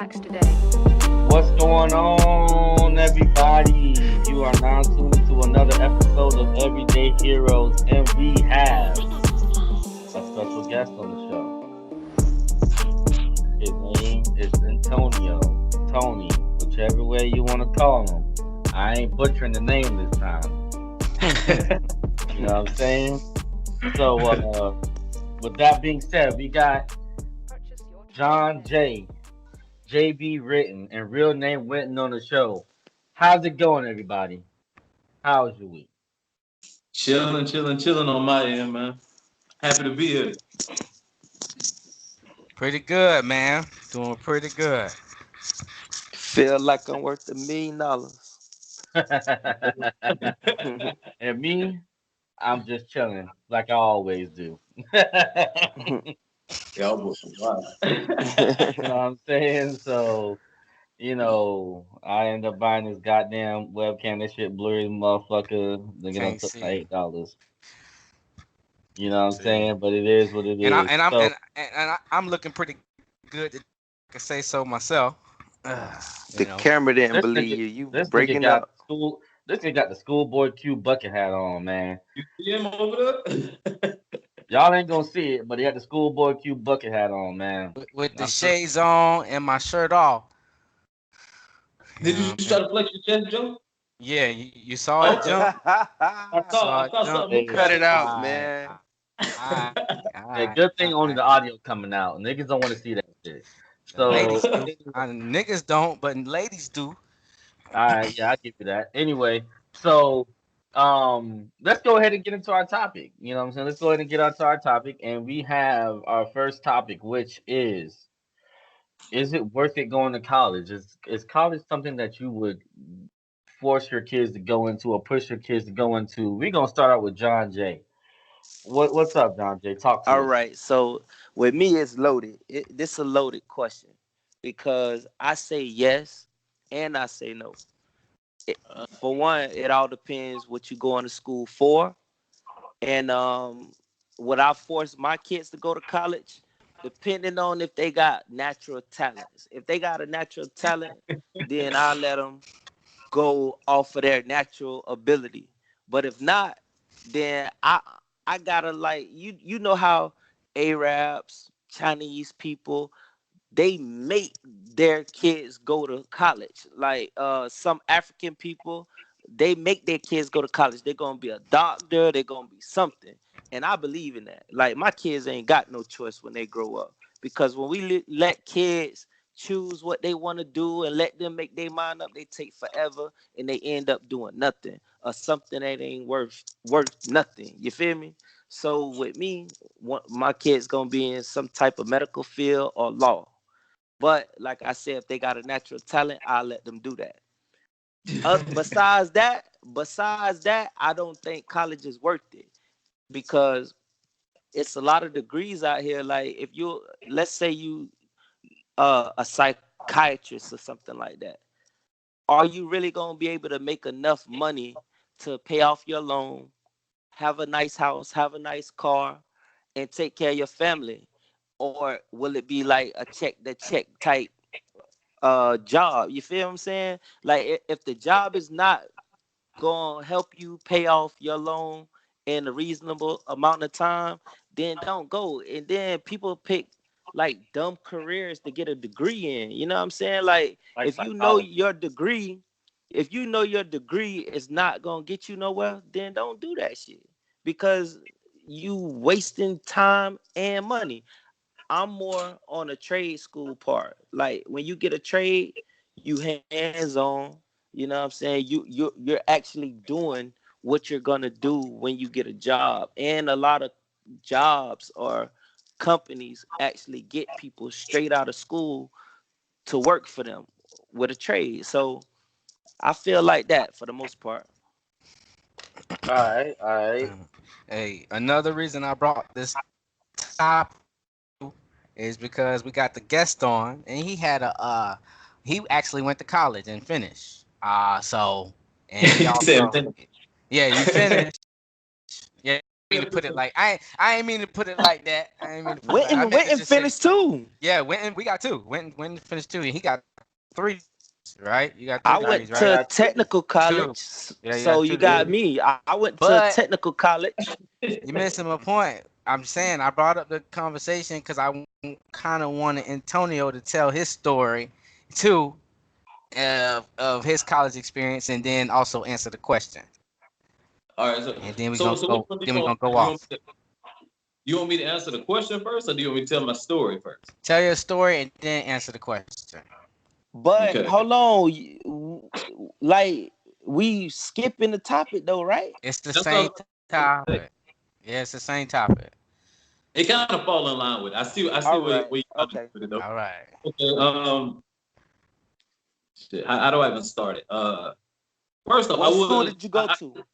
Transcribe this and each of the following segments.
facts today. What's going on, everybody? You are now tuned to another episode of Everyday Heroes, and we have a special guest on the show. His name is Antonio, Tony, whichever way you want to call him. I ain't butchering the name this time. You know what I'm saying? So, with that being said, we got John J. JB Written and real name Winton on the show. How's it going, everybody? How's your week? Chilling on my end, man. Happy to be here. Pretty good, man. Doing pretty good. Feel like I'm worth $1 million. And me, I'm just chilling like I always do. Yeah, wow. You know what I'm saying? So, I end up buying this goddamn webcam. This shit blurry motherfucker. They get on Can't took for see. $8. You know what I'm See. saying? But it is what it And I is. and I'm So I'm looking pretty good. I can say so myself. The camera didn't this believe nigga, you. You this nigga breaking got up. school. This nigga got the schoolboy Q bucket hat on, man. You see him over there? Y'all ain't gonna see it, but he got the schoolboy Q bucket hat on, man. with the I'm shades on and my shirt off. Did you try to flex your chest, Joe? Yeah, you saw it, Jump. I Saw saw it, Jump. something. Cut it out, Alright, man. alright, Hey, alright, good thing only the alright. audio coming out. Niggas don't want to see that shit. The So, ladies do. Niggas don't, but ladies do. all right, yeah, I give you that. Anyway, so let's go ahead and get into our topic. You know what I'm saying? Let's go ahead and get onto our topic, and we have our first topic, which is it worth it going to college? Is college something that you would force your kids to go into or push your kids to go into? We're gonna start out with John J. What's up, John J? Talk All to us. right. So with me, it's loaded. This is a loaded question because I say yes and I say no. For one, it all depends what you going to school for, and would I force my kids to go to college? Depending on if they got natural talents. If they got a natural talent, then I'll let them go off of their natural ability. But if not, then I gotta like you know how Arabs, Chinese people, they make their kids go to college. Like some African people, they make their kids go to college. They're gonna be a doctor, they're gonna be something. And I believe in that. Like my kids ain't got no choice when they grow up. Because when we let kids choose what they want to do and let them make their mind up, they take forever and they end up doing nothing or something that ain't worth nothing. You feel me? So with me, my kids gonna be in some type of medical field or law. But like I said, if they got a natural talent, I'll let them do that. Besides that, I don't think college is worth it because it's a lot of degrees out here. Like if you, let's say you a psychiatrist or something like that, are you really gonna be able to make enough money to pay off your loan, have a nice house, have a nice car, and take care of your family? Or will it be like a check the check type job? You feel what I'm saying? Like if the job is not gonna help you pay off your loan in a reasonable amount of time, then don't go. And then people pick like dumb careers to get a degree in. You know what I'm saying? Like Like if you know psychology. your degree, if you know your degree is not gonna get you nowhere, then don't do that shit because you wasting time and money. I'm more on a trade school part. Like when you get a trade, you hands on. You know what I'm saying? You're actually doing what you're gonna do when you get a job. And a lot of jobs or companies actually get people straight out of school to work for them with a trade. So I feel like that for the most part. All right, all right. Hey, another reason I brought this topic is because we got the guest on, and he actually went to college and finished. So and he He said, also, man. yeah, you finished. Yeah, mean to put it like I ain't mean to put it like that. I ain't mean to put it like I Winton, meant to Winton just say finished too. yeah. Winton, we got two. Winton finished two, and he got three. Right? You got I three went degrees, I right? to got two. technical Two. college, Yeah, you so got you two got degrees. me. I went to But technical college. you missing my point. I'm saying I brought up the conversation because I kind of wanted Antonio to tell his story too of his college experience, and then also answer the question. All right. And then we're gonna So which go. one do Then we're gonna go you want? off. You want me to answer the question first, or do you want me to tell my story first? Tell your story and then answer the question. But Okay. hold on, like we skipping the topic though, right? It's the That's same all. topic. Yeah, it's the same topic. It kind of fall in line with it. I see All where right, you kind of okay. with it though. All right. Okay. Shit, how do I even start it? First off, What school did you go to?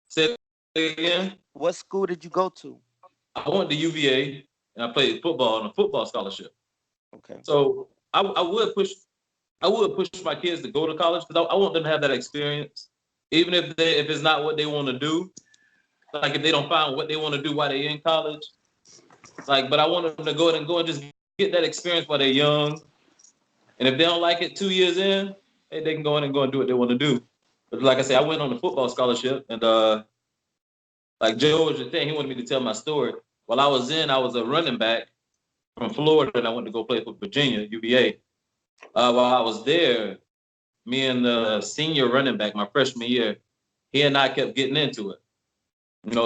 say it again. What school did you go to? I went to UVA and I played football on a football scholarship. Okay. So I would push my kids to go to college because I want them to have that experience, even if it's not what they want to do. Like if they don't find what they want to do while they're in college, like, but I want them to go and just get that experience while they're young. And if they don't like it 2 years in, hey, they can go in and do what they want to do. But like I said, I went on a football scholarship, and like Joe was just saying, he wanted me to tell my story. While I was I was a running back from Florida, and I went to go play for Virginia, UVA. While I was there, me and the senior running back, my freshman year, he and I kept getting into it.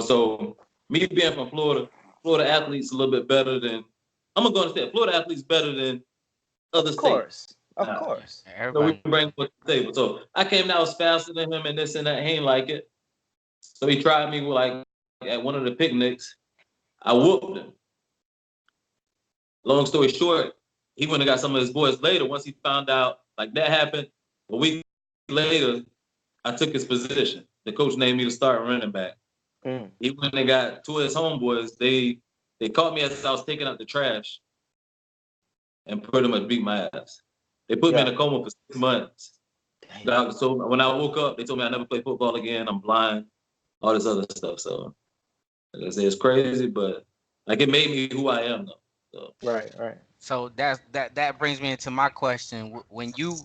So me being from Florida, Florida athletes a little bit better than I'm gonna go and say Florida athletes better than other Of states. course, of course. So we Everybody. bring what the table. So I came out was faster than him and this and that. He ain't like it. So he tried me with like at one of the picnics. I whooped him. Long story short, he went and got some of his boys later. Once he found out like that happened, a week later, I took his position. The coach named me to start running back. Mm. He went and got two of his homeboys. They caught me as I was taking out the trash and pretty much beat my ass. They put me in Yeah. a coma for 6 months. So when I woke up, they told me I never play football again. I'm blind, all this other stuff. So like I say, it's crazy, but like it made me who I am though. So Right, right. So that brings me into my question. When you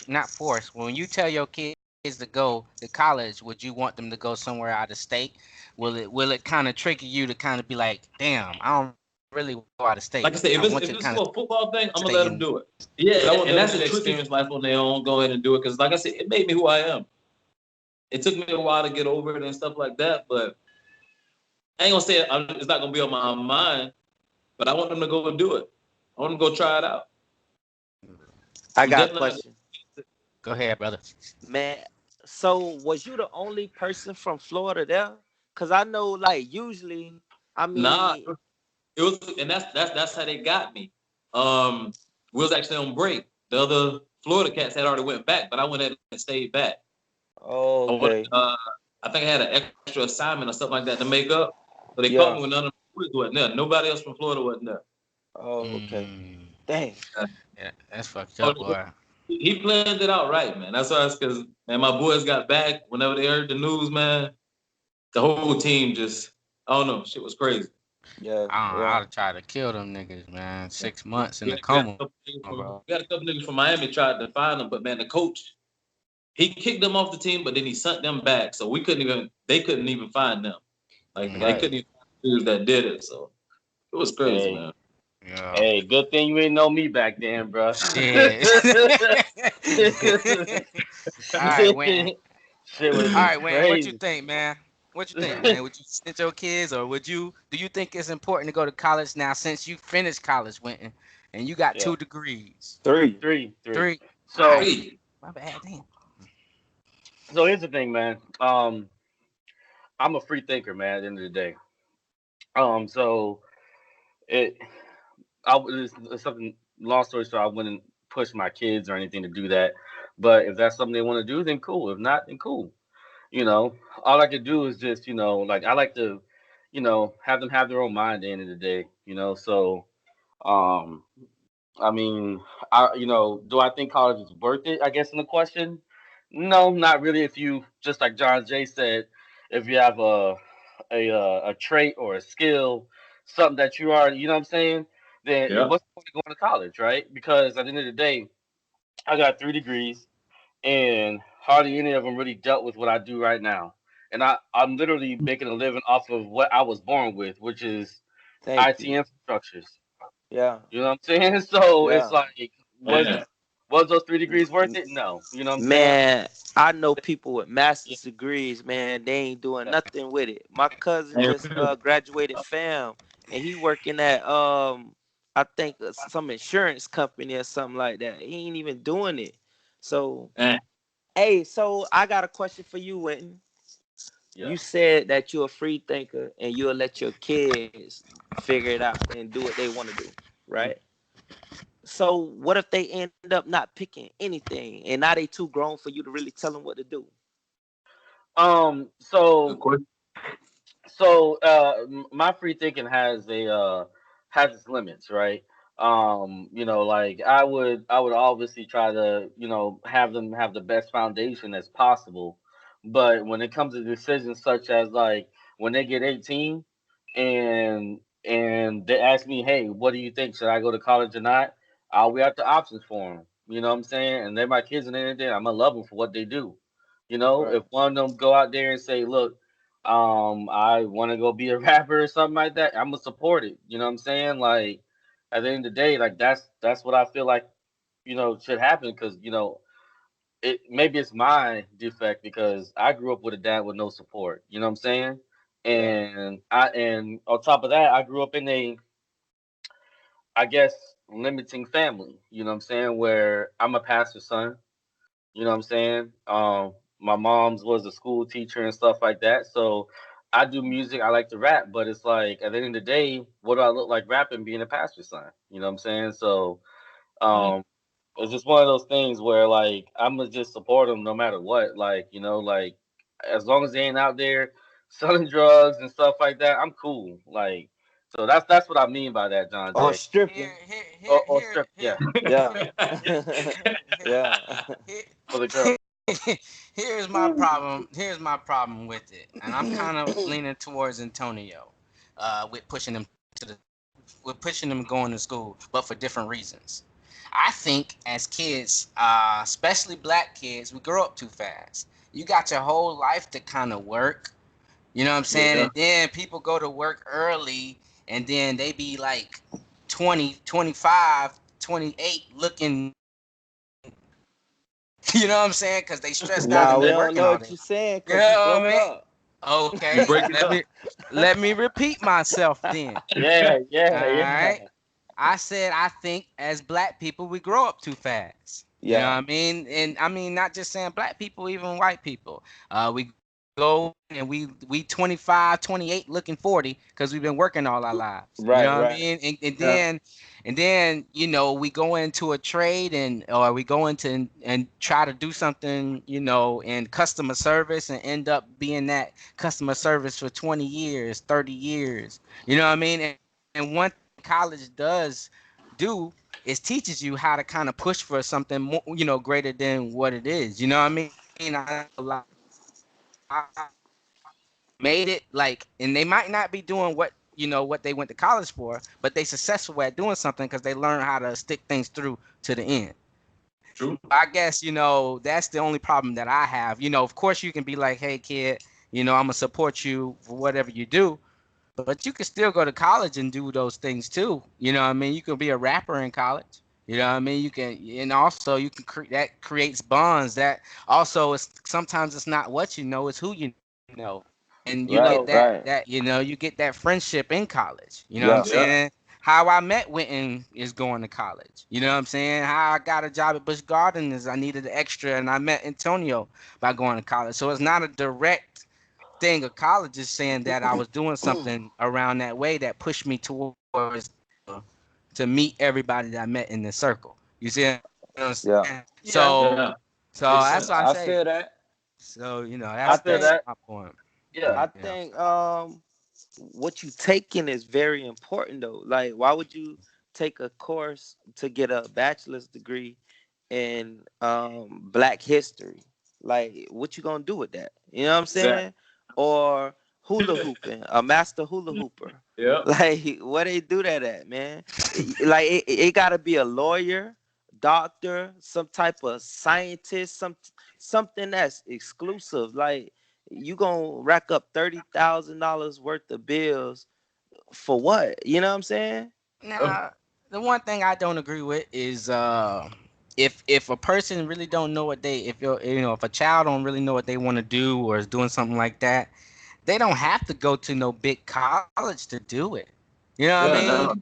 not force, when you tell your kids to go to college, would you want them to go somewhere out of state? Will it kind of trigger you to kind of be like, damn, I don't really want to go out of state. like I said, I want if you to it's kind of for a football thing, I'm gonna stay let them in. do it. Yeah, I want and them that's to a tricky experience. life on their own. Go ahead and do it because, like I said, it made me who I am. It took me a while to get over it and stuff like that, but I ain't gonna say it's not gonna be on my mind. But I want them to go and do it. I want them to go try it out. I I'm got a definitely not. question. Go ahead, brother. Man, so was you the only person from Florida there? Cause I know like usually, I Nah, mean, it was, and that's how they got me. We was actually on break. The other Florida cats had already went back, but I went ahead and stayed back. oh, I went, okay. I think I had an extra assignment or something like that to make up. So they called Yeah. me when none of the boys wasn't there. Nobody else from Florida wasn't there. Oh, okay. Mm, Dang. yeah, that's fucked Oh, up, boy. he planned it out right, man. That's why it's because man, my boys got back whenever they heard the news, man. The whole team just, I don't know, shit was crazy. Yeah, I'd yeah. have tried to kill them niggas, man. Yeah. 6 months in We the had, we had a coma, couple niggas bro. we had a couple niggas from Miami tried to find them, but man, the coach he kicked them off the team, but then he sent them back, so they couldn't even find them. Like they Mm, Right. couldn't even find the dudes that did it. So it was crazy, Hey, man. yeah. hey, good thing you ain't know me back then, bro. Shit. All right, Winton. Shit would have All been right, Winton. What you crazy. think, man? What you think, man? Would you send your kids, or do you think it's important to go to college now since you finished college, Winton, and you got Yeah, 2 degrees? Three. three. Three. All right. So, Hey, My bad. Damn. so here's the thing, man. I'm a free thinker, man. At the end of the day, so it, it's something. Long story short, I wouldn't push my kids or anything to do that. But if that's something they want to do, then cool. If not, then cool. You know, all I could do is just, like I like to, have them have their own mind at the end of the day. So um, I mean, do I think college is worth it? I guess in the question, no, not really. If you just like John Jay said, if you have a trait or a skill, something that you already, you know what I'm saying? Then Yeah. what's the point of going to college, right? Because at the end of the day, I got 3 degrees, and hardly any of them really dealt with what I do right now. And I'm literally making a living off of what I was born with, which is Thank IT you. infrastructures. Yeah, You know what I'm saying? So it's yeah. like, Yeah. was those 3 degrees worth it? No. You know what I'm saying? Man, I know people with Yeah. master's degrees, man. They ain't doing nothing with it. My cousin And just graduated fam, and he working at I think some insurance company or something like that. He ain't even doing it. So and hey, so I got a question for you, Wynton. Yeah. You said that you're a free thinker and you'll let your kids figure it out and do what they want to do, right? So what if they end up not picking anything and now they too grown for you to really tell them what to do? Um. of So course, my free thinking has its limits, right? Like I would obviously try to, have them have the best foundation as possible. But when it comes to decisions such as like when they get 18 and they ask me, "Hey, what do you think? Should I go to college or not?" We have the options for them. You know what I'm saying? And they're my kids and everything. I'm gonna love them for what they do. Right. If one of them go out there and say, "Look, I want to go be a rapper or something like that," I'm gonna support it. You know what I'm saying? Like at the end of the day, like that's what I feel like should happen because it maybe it's my defect because I grew up with a dad with no support. You know what I'm saying? Yeah. And on top of that, I grew up in a, I guess, limiting family. You know what I'm saying? Where I'm a pastor's son. You know what I'm saying? My mom's was a school teacher and stuff like that. So I do music. I like to rap, but it's like at the end of the day, what do I look like rapping being a pastor's son? You know what I'm saying? So mm, um, it's just one of those things where like I'm gonna just support them no matter what. Like like as long as they ain't out there selling drugs and stuff like that, I'm cool. Like so that's what I mean by that, John Or Jay. stripping. Or strip, yeah, Yeah. Yeah. here, for the girl. here's my problem. Here's my problem with it, and I'm kind of leaning towards Antonio, with pushing him to the, with pushing him going to school, but for different reasons. I think as kids, especially black kids, we grow up too fast. You got your whole life to kind of work. You know what I'm saying? yeah. And then people go to work early, and then they be like 20, 25, 28, looking. You know what I'm saying? Because they stressed out Nah, and we been don't working know all what day. you're saying You because you know what broke I mean? up. You Okay, break it let down. me repeat myself then. Yeah, All yeah, yeah. right. I said I think as black people we grow up too fast. You know what Yeah. I mean? And I mean not just saying black people, even white people. We go and we 25, 28 looking 40 because we've been working all our lives. You Right, know what I right. mean? Yeah. And then we go into a trade and or we go into and try to do something, in customer service and end up being that customer service for 20 years, 30 years. You know what I mean? And one thing college does do is teaches you how to kind of push for something more, greater than what it is. You know what I mean? I made it like, and they might not be doing what they went to college for, but they successful at doing something because they learn how to stick things through to the end. True. I guess that's the only problem that I have. Of course you can be like, hey kid, I'm gonna support you for whatever you do, but you can still go to college and do those things too. You know what I mean? You can be a rapper in college. You know what I mean? You can, and also you can that creates bonds. That also is sometimes it's not what you know, it's who you know, and you Right, get that right. you get that friendship in college. You know what I'm Yeah. Yeah. saying? How I met Wynton is going to college. You know what I'm saying? How I got a job at Busch Garden is I needed an extra, and I met Antonio by going to college. So it's not a direct thing of college is saying that I was doing something around that way that pushed me towards to meet everybody that I met in the circle. You see what I'm Yeah. saying? Yeah, Yeah. So Makes that's what I I sense. say. feel that. So I I feel that's think that. my point. Yeah. I Yeah. think what you taking is very important though. Like why would you take a course to get a bachelor's degree in black history? Like what you gonna do with that? You know what I'm Exactly. saying? Or hula hooping, a master hula hooper. Yeah. Like, where they do that at, man? Like, it gotta be a lawyer, doctor, some type of scientist, something that's exclusive. Like, you gonna rack up $30,000 worth of bills for what? You know what I'm saying? Now, the one thing I don't agree with is if a person really don't know what they if you're if a child don't really know what they want to do or is doing something like that, they don't have to go to no big college to do it. You know what I Yeah, mean? no,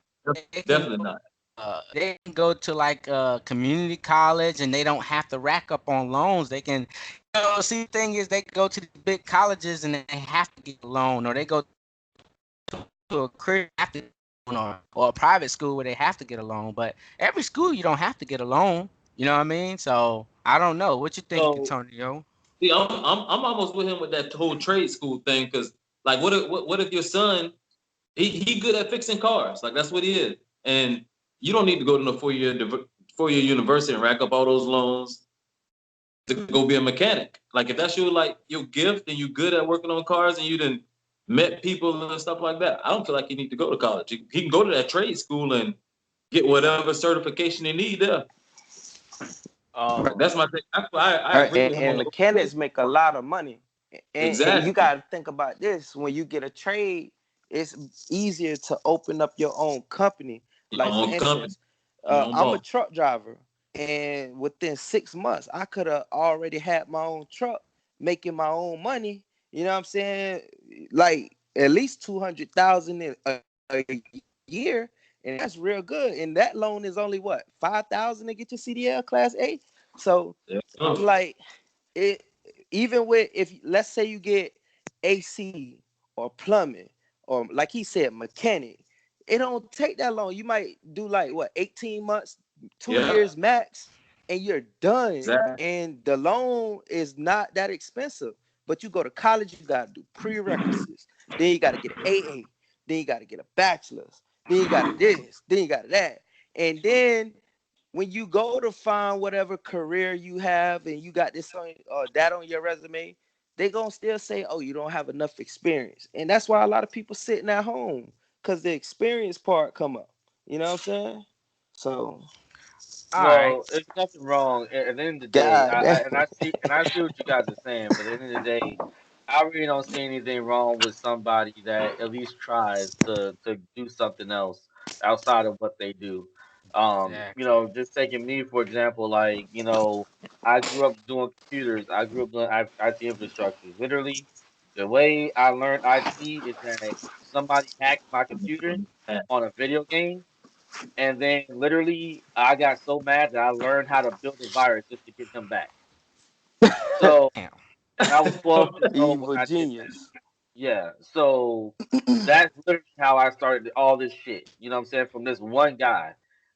They can definitely not. they can go to like a community college and they don't have to rack up on loans. They can, see, the thing is they go to the big colleges and they have to get a loan, or they go to a career have to get a loan, or a private school where they have to get a loan. But every school you don't have to get a loan. You know what I mean? So I don't know. What you think, So Antonio? See, I'm almost with him with that whole trade school thing because, like, what if your son he good at fixing cars? Like, that's what he is, and you don't need to go to no 4-year university and rack up all those loans to go be a mechanic. Like, if that's your gift and you good at working on cars and you done met people and stuff like that, I don't feel like you need to go to college. He can go to that trade school and get whatever certification he need there. um That's my thing. That's why I agree with him on And the mechanics make a lot of money. And you exactly got to think about this: when you get a trade, it's easier to open up your own company. your Like, for own company, instance, your own I'm a boss. truck driver, and within 6 months, I could have already had my own truck, making my own money. You know what I'm saying? Like, at least 200,000 a year, and that's real good. And that loan is only what, 5,000 to get your CDL Class A. So Yeah. I'm like, it, even with, if let's say you get AC or plumbing or, like he said, mechanic, it don't take that long. You might do like what, 18 months, 2 years Yeah, max, and you're done. exactly. And the loan is not that expensive. But you go to college, you gotta do prerequisites. Then you gotta get an AA. Then you gotta get a bachelor's. Then you gotta this. Then you gotta that. And then when you go to find whatever career you have and you got this on that on your resume, they gonna still say, oh, you don't have enough experience. And that's why a lot of people sitting at home, because the experience part come up. You know what I'm saying? So, All right. Well, it's nothing wrong. At the end of the day, God damn. I see what you guys are saying, but at the end of the day, I really don't see anything wrong with somebody that at least tries to do something else outside of what they do. Exactly. Just taking me for example, like, I grew up doing computers. I grew up doing IT infrastructure. Literally, the way I learned IT is that somebody hacked my computer on a video game, and then literally, I got so mad that I learned how to build a virus just to get him back. So, Damn. and I was 12 years old when Evil I did that. genius. Yeah. So that's literally how I started all this shit. You know what I'm saying? From this one guy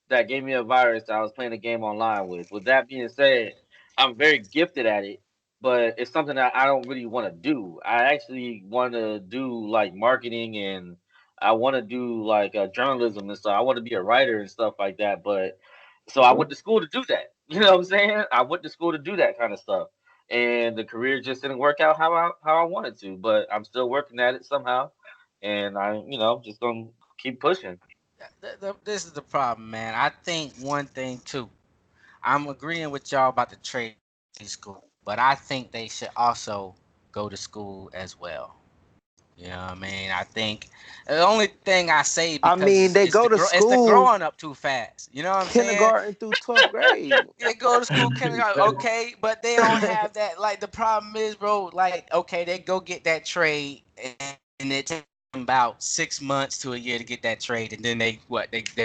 that gave me a virus that I was playing a game online with. With that being said, I'm very gifted at it, but it's something that I don't really want to do. I actually want to do like marketing, and I want to do like journalism and stuff. I want to be a writer and stuff like that. But so I went to school to do that. You know what I'm saying? I went to school to do that kind of stuff, and the career just didn't work out how I wanted to. But I'm still working at it somehow, and just gonna keep pushing. This is the problem, man. I think one thing too. I'm agreeing with y'all about the trade school, but I think they should also go to school as well. You know what I mean? I think the only thing I say I because mean, they go to it's the school growing up too fast. You know what I'm saying? kindergarten through 12th grade. They go to school kindergarten, okay, but they don't have that. Like the problem is, bro. Like, okay, they go get that trade, and it takes them about 6 months to a year to get that trade, and then they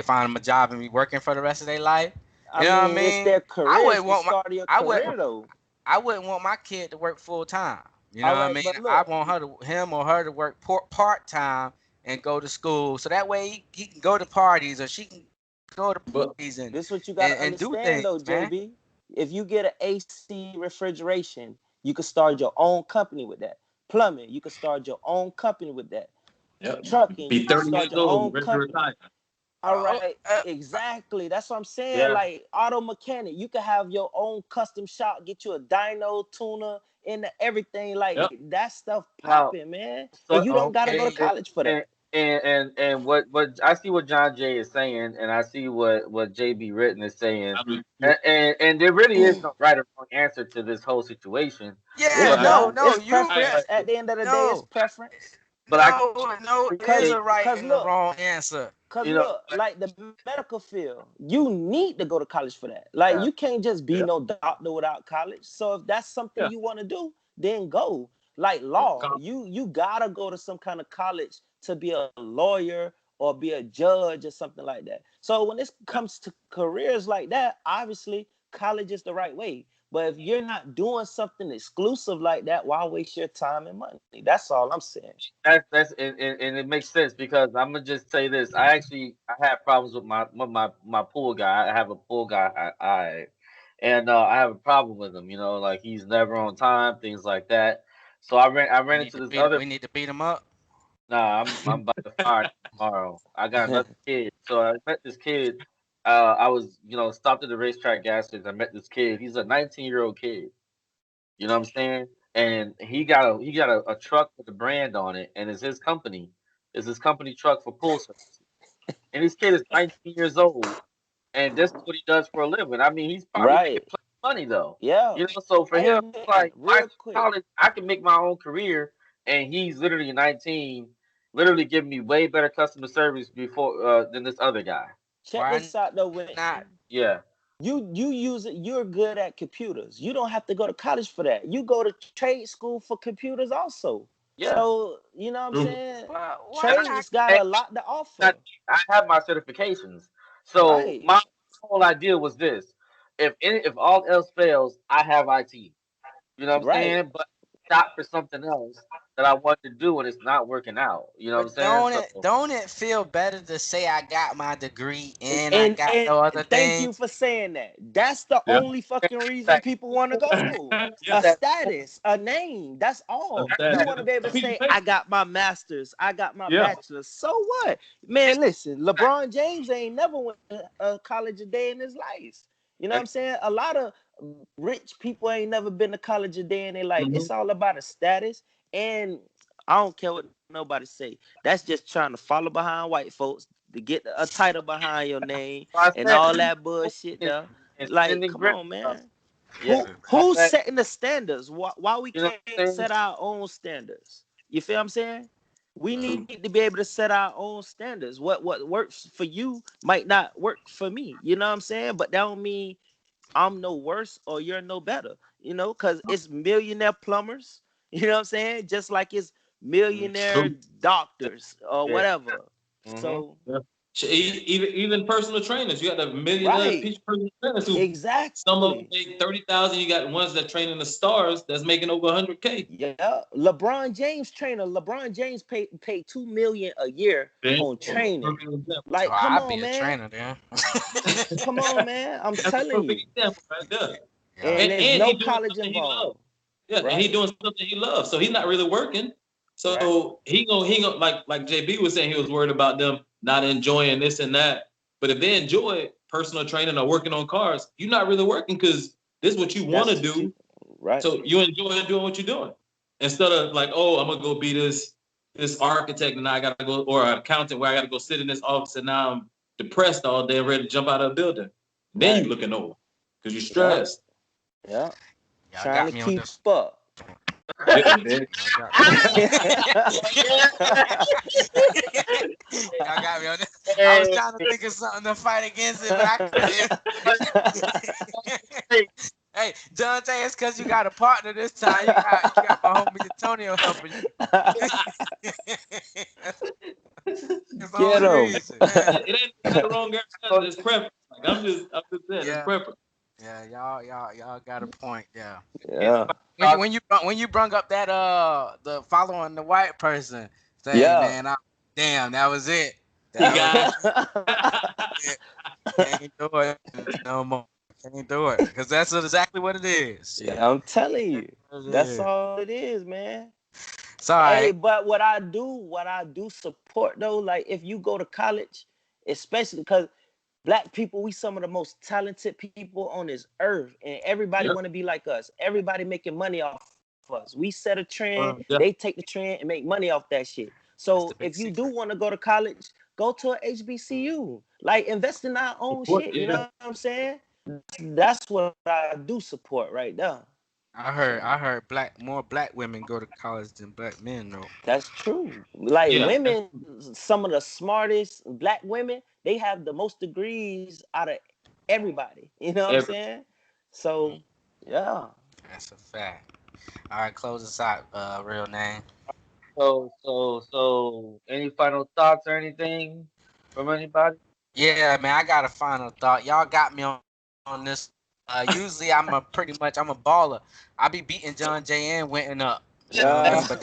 find them a job and be working for the rest of their life. I You know what I mean, it's mean? their I career. It's wouldn't the want my start of your I would career, though. I wouldn't want my kid to work full time. You know All what I right, mean? but I look, want him or her to work part time and go to school, so that way he can go to parties or she can go to But parties this is what you got to and do understand, though, things, man. JB. If you get an AC refrigeration, you can start your own company with that. Plumbing, you can start your own company with that. yep, Trucking, you be can 30 start years your old, own ready to company. retire. All Uh, right, uh, exactly. That's what I'm saying. Yeah. Like, auto mechanic, you can have your own custom shop, get you a dyno tuner, and everything like Yep. that stuff Now, popping, man. so And you don't gotta go to Okay. college for and that. and what I see what John Jay is saying, and I see what JB Written is saying, I mean, and there really is no right or wrong answer to this whole situation. Yeah, It's But no, not. no, It's you preference. but, At the end of the day, it's no, preference. but I no, there's Because a right cause and a look, wrong answer. cause you know look, like the medical field, you need to go to college for that. Like yeah you can't just be yeah, no doctor without college. So if that's something yeah. you want to do, then go. Like law, you gotta go to some kind of college to be a lawyer or be a judge or something like that. So when this comes to careers like that, obviously college is the right way. But if you're not doing something exclusive like that, why waste your time and money? That's all I'm saying. that's and it makes sense because I'm gonna just say this. I had problems with my pool guy. I have a pool guy. And I have a problem with him. You know, like he's never on time, things like that. So I We ran need into to this beat other. we need to beat him up. Nah, I'm about to fire him tomorrow. I got another kid. So I met this kid. I was stopped at the racetrack gas station. I met this kid. He's a 19-year-old kid. You know what I'm saying? And he got a truck with a brand on it, and it's his company. It's his company truck for pool service. And this kid is 19 years old, and this is what he does for a living. I mean, he's probably making Right. plenty of money though. Yeah. So for him, Hey it's man, like why real quick. college? I can make my own career, and he's literally 19, literally giving me way better customer service before than this other guy. Check Why this out though, not? Winton. Yeah, You use it, you're good at computers. You don't have to go to college for that. You go to trade school for computers also. yeah. So, you know what I'm True. saying? Well, why And not? Trades got I, a lot to I, offer. I have my certifications. So Right. my whole idea was this: if all else fails, I have IT. You know what I'm Right. saying? But shot for something else that I wanted to do, and it's not working out. You know what I'm But saying? don't it feel better to say I got my degree and I And got and no other thank thing? you for saying that. That's the Yeah. only fucking reason That, people want to go. Yeah. A that, status, a name. That's all. That You is want to be able a to piece of say, paper. I got my master's, I got my Yeah. bachelor's. So what? Man, listen, LeBron James ain't never went to college a day in his life. You know what I'm saying? A lot of rich people ain't never been to college a day in their life. Mhm. It's all about a status. And I don't care what nobody say. That's just trying to follow behind white folks to get a title behind your name I and said, all that bullshit and, there. and Like, sending come grip on, stuff. man. Yeah, I Who's bet. setting the standards? Why we You know can't what I'm saying? set our own standards? You feel what I'm saying? We Uh, need to be able to set our own standards. What works for you might not work for me. You know what I'm saying? But that don't mean I'm no worse or you're no better. Because it's millionaire plumbers. You know what I'm saying? Just like it's millionaire True. doctors or yeah. whatever. Mm-hmm. So Yeah. Even personal trainers, you got the millionaire right, personal trainers who some of them exactly. make 30,000. You got ones that training the stars that's making over 100K. Yeah, LeBron James trainer. LeBron James paid 2 million a year Then, on training. perfect example. Oh, Like, come I'd be on, a man. trainer then. Come on, man. I'm That's a telling perfect you. example right there. Yeah. And there's And no he doing college something he loves. involved. Yeah, and he Right. doing something he loves. So he's not really working. Right. So he gonna like JB was saying he was worried about them not enjoying this and that. But if they enjoy personal training or working on cars, you're not really working because this is what you want to That's what do. you. Right. So you enjoy doing what you're doing instead of like, oh, I'm gonna go be this architect and now I gotta go, or an accountant where I gotta go sit in this office and now I'm depressed all day, ready to jump out of a building. Then you Right. looking over because you're Yeah. stressed. Yeah. Y'all Trying got to me on keep this. up. Yeah, man. Y'all got me on this. Y'all got me on this. I was Hey, trying to think of something to fight against it, but I couldn't. hey, Hey, Dante, it's because you got a partner this time. You got my homie Antonio helping you. That's the Get only 'em. reason. It ain't right or wrong answer. It's preference. Like I'm just saying, it's Yeah, preference. yeah, y'all got a point. Yeah. Yeah. When you brung up that the following the white person thing, Yeah. man, damn, that was it. He That was got it. Can't do it no more. Can't do it because that's exactly what it is. Shit. I'm telling you. That's what it That's is. all it is, man. Hey, Sorry. but what I do support though, like if you go to college, especially because black people, we some of the most talented people on this earth, and everybody yep. want to be like us. Everybody making money off us. We set a trend, Yeah. they take the trend and make money off that shit. That's the So big if you secret. do want to go to college, go to a HBCU. Like invest in our own Support, shit. You yeah. know what I'm saying? That's what I do support right there. So I heard more black women go to college than black men though. that's true. Like Yeah. women, some of the smartest black women, they have the most degrees out of everybody. You know what I'm Every, saying? So yeah. That's a fact. All right, close us out. Real name. So, any final thoughts or anything from anybody? Yeah, man, I got a final thought. Y'all got me on this. Usually I'm a baller. I be beating John Jay and Winton up. You know what I mean? But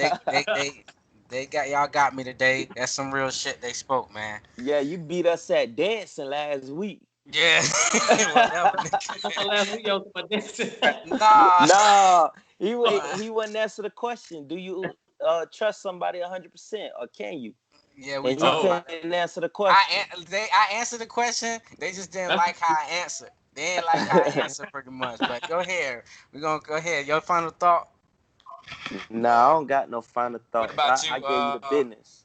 they got y'all got me today. That's some real shit they spoke, man. Yeah, you beat us at dancing last week. Yeah, whatever. last week, I was my dancing. Nah. Nah, he wouldn't answer the question. Do you trust somebody 100% or can you? Yeah, we And he talked Oh, about it. couldn't answer the question. I answered the question. They just didn't that's like how I answered. They didn't like how I answered pretty much. But go ahead. We're gonna go ahead. Your final thought. Nah, I don't got no final What thoughts. about I you? gave you the business.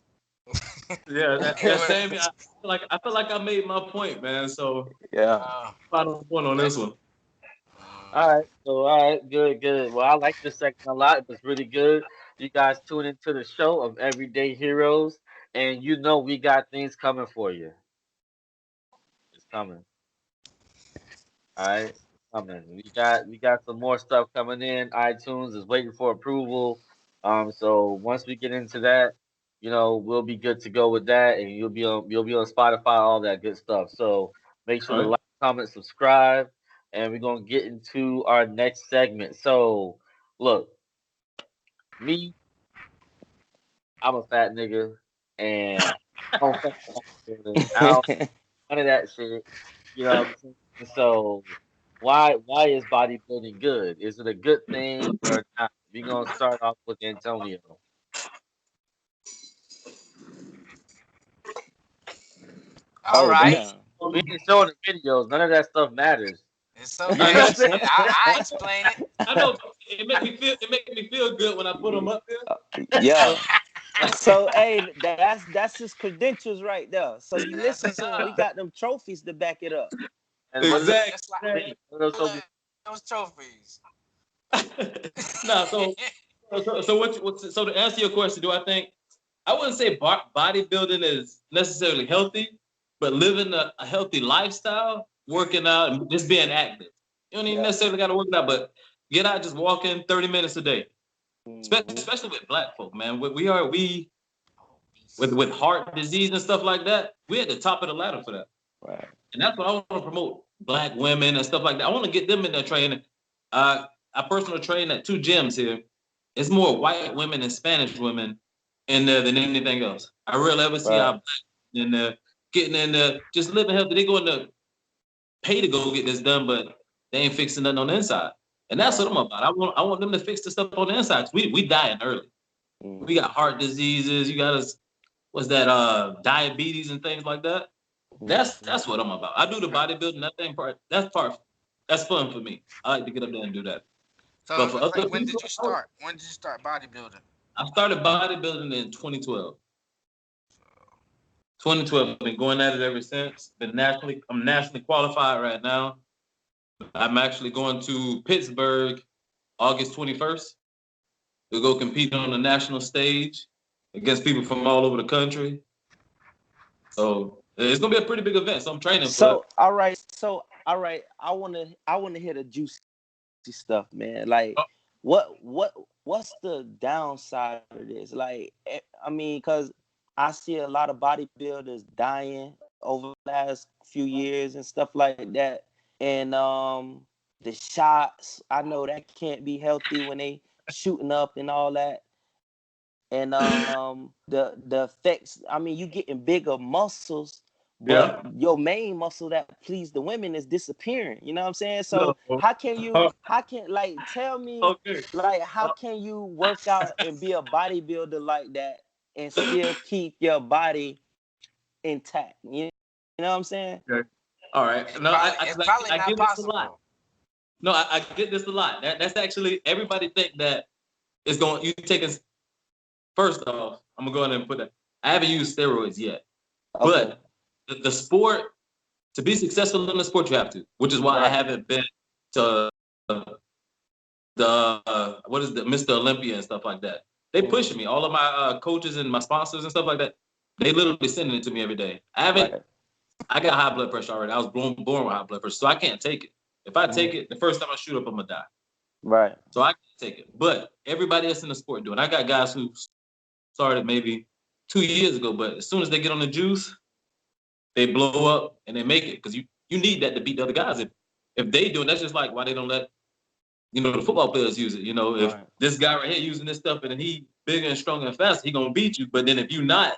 yeah. That same. I feel like I made my point, man. So Yeah. final point on this one. All right, good. Well, I like this segment a lot. It was really good. You guys tune into the show of Everyday Heroes, and you know we got things coming for you. It's coming. All right, coming. We got some more stuff coming in. iTunes is waiting for approval. So once we get into that, we'll be good to go with that, and you'll be on Spotify, all that good stuff. So make sure All to right. like, comment, subscribe, and we're gonna get into our next segment. So look, me, I'm a fat nigga, and I don't fuck with bodybuilding. I don't none of that shit. You know what I'm saying? So why is bodybuilding good? Is it a good thing or not? We're gonna start off with Antonio. All Oh right. damn. We ain't showing the videos. None of that stuff matters. It's I okay. know. I explain it. I know. It make me feel good when I put them up there. Yeah. So hey, that's his credentials right there. So you Yes, listen to him. sir. We got them trophies to back it up. And what Exactly. Just like those those trophies. Nah. So to answer your question, do I think I wouldn't say bodybuilding is necessarily healthy, but living a healthy lifestyle, working out, and just being active. You don't even Yeah. necessarily got to work out, but get out, just walk in 30 minutes a day. Mhm. Especially with black folk, man. We with heart disease and stuff like that. We're at the top of the ladder for that, Right. and that's what I want to promote. Black women and stuff like that. I want to get them in there training. I personally train at two gyms here. It's more white women and Spanish women in there than anything else. I rarely ever see our Right. black in there getting in there, just living healthy. They go in there, pay to go get this done, but they ain't fixing nothing on the inside. And that's what Right. I'm about. I want them to fix the stuff on the inside. 'Cause we dying early. We Mhm. got heart diseases. You got us. What's that? Diabetes and things like that. Mhm. That's what I'm about. I do the bodybuilding. That thing part. That's fun for me. I like to get up there and do that. But So for other when did people, you start? When did you start bodybuilding? I started bodybuilding in 2012. 2012. Been going at it ever since. I'm nationally qualified right now. I'm actually going to Pittsburgh August 21st to go compete on the national stage against people from all over the country. So it's gonna be a pretty big event. So I'm training for it. So all right. So all right. I wanna hear the juicy stuff, man. Like Oh, what's the downside of this? Like I mean, cause I see a lot of bodybuilders dying over the last few years and stuff like that. And the shots, I know that can't be healthy when they shooting up and all that. And the effects, I mean, you getting bigger muscles, but yeah. your main muscle that please the women is disappearing. You know what I'm saying? No. So how can like tell me Okay. like how Uh, can you work out and be a bodybuilder like that and still keep your body intact? You know what I'm saying? okay. All right. No, It's probably I not get this a lot. possible. No, I get this a lot. That's actually everybody think that it's going. You taking first off. I'm gonna go ahead and put that. I haven't used steroids yet, but the sport to be successful in the sport, you have to. Which is why I haven't been to the what is the Mr. Olympia and stuff like that. They push me. All of my coaches and my sponsors and stuff like that. They literally sending it to me every day. I haven't. I got high blood pressure already. I was born with high blood pressure, so I can't take it. If I take it, the first time I shoot up, I'm gonna die. Right. So I can't take it. But everybody else in the sport do it. I got guys who started maybe 2 years ago, but as soon as they get on the juice, they blow up and they make it because you need that to beat the other guys. If they do it, that's just like why they don't let the football players use it. If this guy right here using this stuff and he bigger and stronger and faster, he gonna beat you. But then if you not,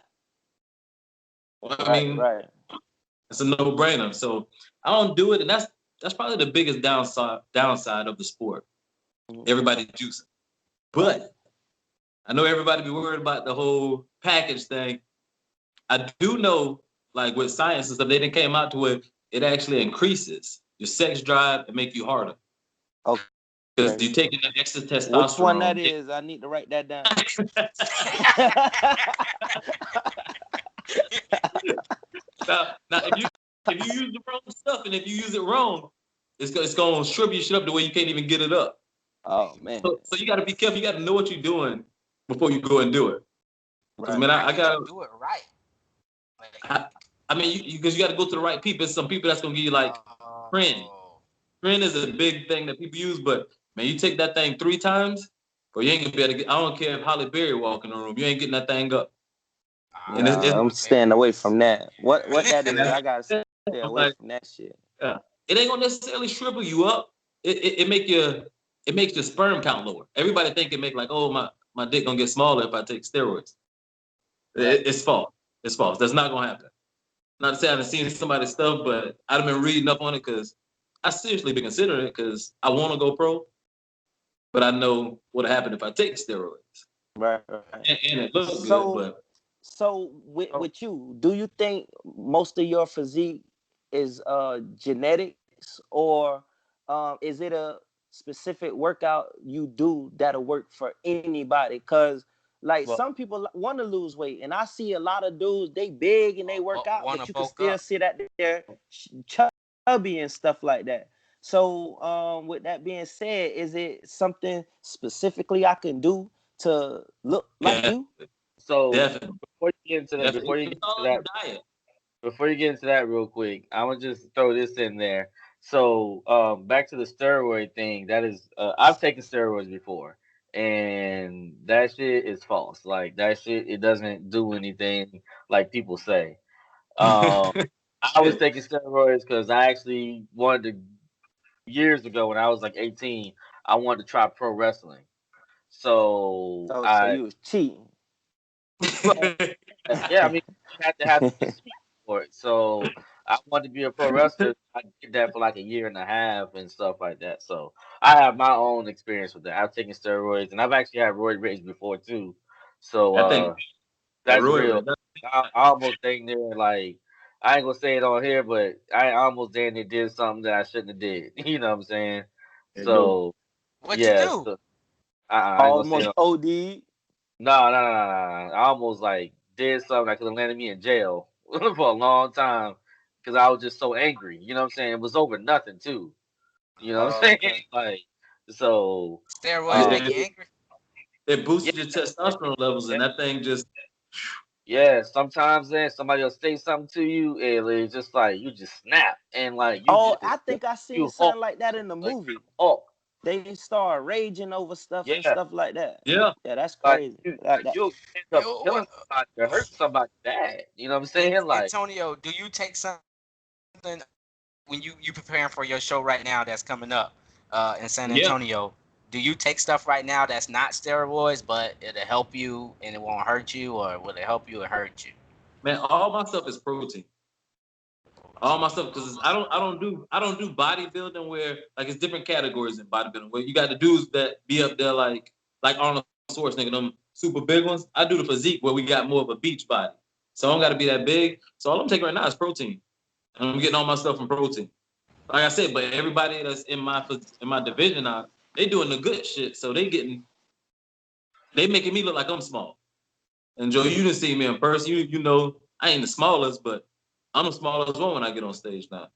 well, I mean, it's a no-brainer. So I don't do it, and that's probably the biggest downside of the sport. Everybody juicing, but I know everybody be worried about the whole package thing. I do know, like with science and stuff, they didn't came out to where it actually increases your sex drive and make you harder. Okay. Because you're taking that extra testosterone. Which one that is? I need to write that down. now, if you use the wrong stuff and if you use it wrong, it's gonna shrivel your shit up the way you can't even get it up. Oh man! So you got to be careful. You got to know what you're doing before you go and do it. Because man, I gotta do it right. I mean, because you got to go to the right people. There's some people that's gonna give you like trend. Trend is a big thing that people use, but man, you take that thing 3 times, but you ain't gonna be able to get. I don't care if Halle Berry walk in the room, you ain't getting that thing up. And I'm staying away from that. What that is? I gotta stay away from that shit. Yeah, it ain't gonna necessarily shrivel you up. It makes your sperm count lower. Everybody think it make like, oh my dick gonna get smaller if I take steroids. It's false. It's false. That's not gonna happen. Not to say I haven't seen somebody's stuff, but I've been reading up on it because I seriously been considering it because I want to go pro, but I know what'll happen if I take steroids. Right. And it looks good, but. So with you, do you think most of your physique is genetics, or is it a specific workout you do that'll work for anybody? Because some people want to lose weight, and I see a lot of dudes, they big and they work out, but you can still sit out there chubby and stuff like that. So with that being said, is it something specifically I can do to look like you? So Definitely. before you get into that real quick, I'm gonna just throw this in there. So back to the steroid thing. That is, I've taken steroids before, and that shit is false. Like that shit, it doesn't do anything like people say. I was taking steroids because I actually wanted to. Years ago, when I was like 18, I wanted to try pro wrestling. So you was cheating. Yeah, I mean, you have to have for it. So I wanted to be a pro wrestler. I did that for like a year and a half and stuff like that. So I have my own experience with that. I've taken steroids, and I've actually had roid rage before too. So I think that's real. I almost dang near, like, I ain't gonna say it on here, but I almost dang near did something that I shouldn't have did. You know what I'm saying? So what you do? So, I ain't gonna say it. OD. No. I almost like did something that could have landed me in jail for a long time because I was just so angry. You know what I'm saying? It was over nothing too. You know what I'm saying? Okay. Like, so steroids make you angry. It boosted your testosterone levels, and that thing just. Yeah, sometimes then somebody will say something to you, and it's just like you just snap, and like you. I think I seen something like that in the movie. They start raging over stuff and stuff like that. Yeah, that's crazy. You'll end up killing somebody or hurt somebody bad. You know what I'm saying? Like, Antonio, do you take something when you preparing for your show right now that's coming up in San Antonio? Yeah. Do you take stuff right now that's not steroids, but it'll help you and it won't hurt you, or will it help you and hurt you? Man, all my stuff is protein. All my stuff, because I don't do bodybuilding where like it's different categories in bodybuilding where you got the dudes that be up there like Arnold Schwarzenegger, them super big ones. I do the physique where we got more of a beach body, so I don't got to be that big. So all I'm taking right now is protein, and I'm getting all my stuff from protein. Like I said, but everybody that's in my division now, they doing the good shit, so they getting they making me look like I'm small. And Joe, you didn't see me in person. You know I ain't the smallest, but I'm the smallest one when I get on stage now.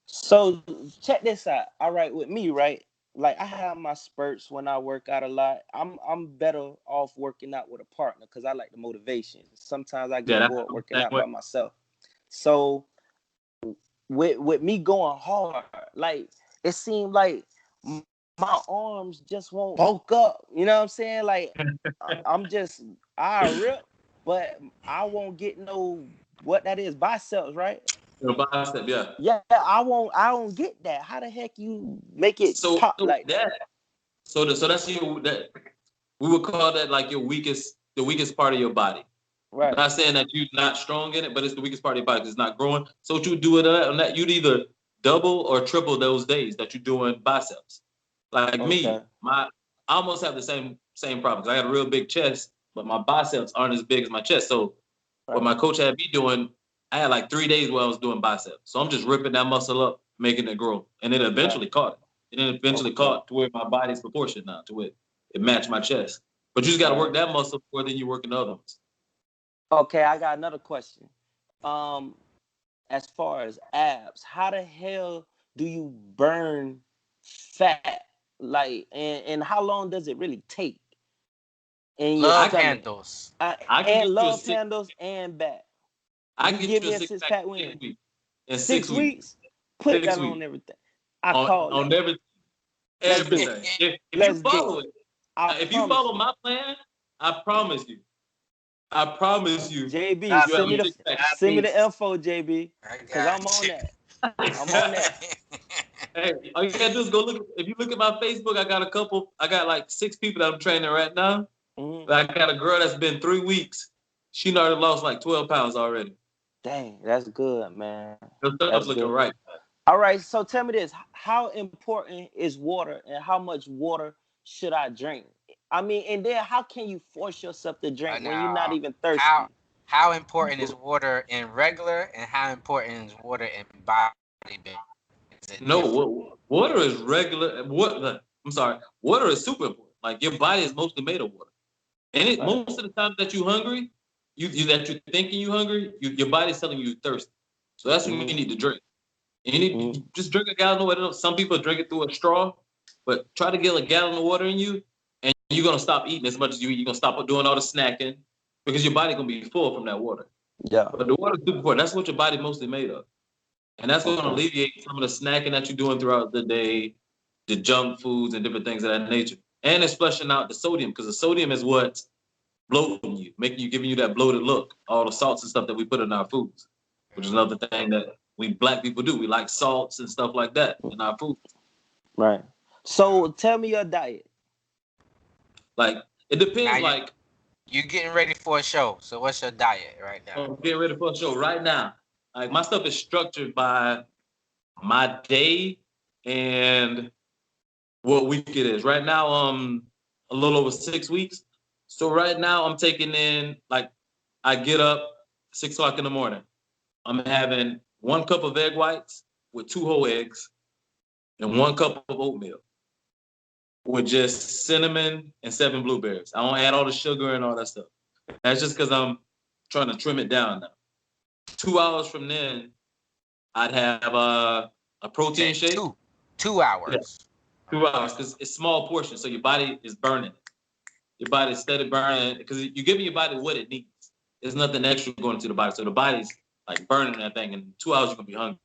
So check this out. All right, with me, right? Like I have my spurts when I work out a lot. I'm better off working out with a partner because I like the motivation. Sometimes I Yeah, get that's bored the working same out way. by myself. So with me going hard, like it seemed like my arms just won't bulk up. You know what I'm saying? Like I'm just I rip, but I won't get no what that is biceps, right? Your bicep, yeah. Yeah, I don't get that. How the heck you make it So, pop so like that? that so that's your that we would call that like the weakest part of your body. Right. Not saying that you're not strong in it, but it's the weakest part of your body 'cause it's not growing. So what you do it on that, you'd either double or triple those days that you're doing biceps. Like Okay. me, I almost have the same problem. 'Cause I got a real big chest, but my biceps aren't as big as my chest. So what Right. my coach had me doing, I had like 3 days where I was doing biceps. So I'm just ripping that muscle up, making it grow. And it Right. eventually caught it. And then eventually Okay. caught to where my body's proportion now, to where it matched my chest. But you just gotta Right. work that muscle more than you working the other ones. Okay, I got another question. Um, as far as abs, how the hell do you burn fat? Like, and how long does it really take in your Love I stomach? handles. I can And get you a love six. handles and back. I You can get give you a me a six six pack pack in six win. weeks. In 6 weeks. 6 weeks? Put that 6 weeks. on everything. I On call on that. Let's do it. everything. If you Let's get follow it. it, I if you promise follow you. my plan, I promise you. I promise you, JB, you That have send me a the beats. six pack. That send me the beats. info, JB, I cause I'm got on you. that. I'm on that. Hey, all you gotta do is go look. If you look at my Facebook, I got like 6 people that I'm training right now. Mhm. I got a girl that's been 3 weeks. She already lost like 12 pounds already. Dang, that's good, man. Her That's stuff's looking good. right. All right, so tell me this: how important is water, and how much water should I drink? I mean, and then how can you force yourself to drink when you're not Now, even how thirsty? how important is water in regular, and how important is water in bodybuilding? Is it No, different? water is regular. I'm sorry. Water is super important. Like your body is mostly made of water. And Right. most of the time that you're hungry, you that you're thinking you're hungry, your body's telling you you're thirsty. So that's when you Mm-hmm. need to drink. And you Mm-hmm. just drink a gallon of water. Some people drink it through a straw, but try to get a gallon of water in you, and you're gonna stop eating as much as you eat. You're gonna stop doing all the snacking because your body gonna be full from that water. Yeah. But the water is super important. That's what your body mostly made of. And that's going to Okay. alleviate some of the snacking that you're doing throughout the day, the junk foods and different things of that nature. And it's flushing out the sodium because the sodium is what's bloating you, making you, giving you that bloated look, all the salts and stuff that we put in our foods, which is another thing that we black people do. We like salts and stuff like that in our food. Right. So tell me your diet. Like, it Now depends, like, you getting ready for a show. So what's your diet right now? I'm getting ready for a show right now. Like, my stuff is structured by my day and what week it is. Right now, a little over 6 weeks. So right now, I'm taking in like I get up 6 o'clock in the morning. I'm having 1 cup of egg whites with 2 whole eggs and 1 cup of oatmeal with just cinnamon and 7 blueberries. I don't add all the sugar and all that stuff. That's just because I'm trying to trim it down now. 2 hours from then, I'd have a You protein said shake. two Yeah, hours. 2 hours because it's small portions, so your body is burning. Your body's steady burning because you're giving your body what it needs. There's nothing extra going into the body, so the body's like burning that thing. In 2 hours, you're gonna be hungry.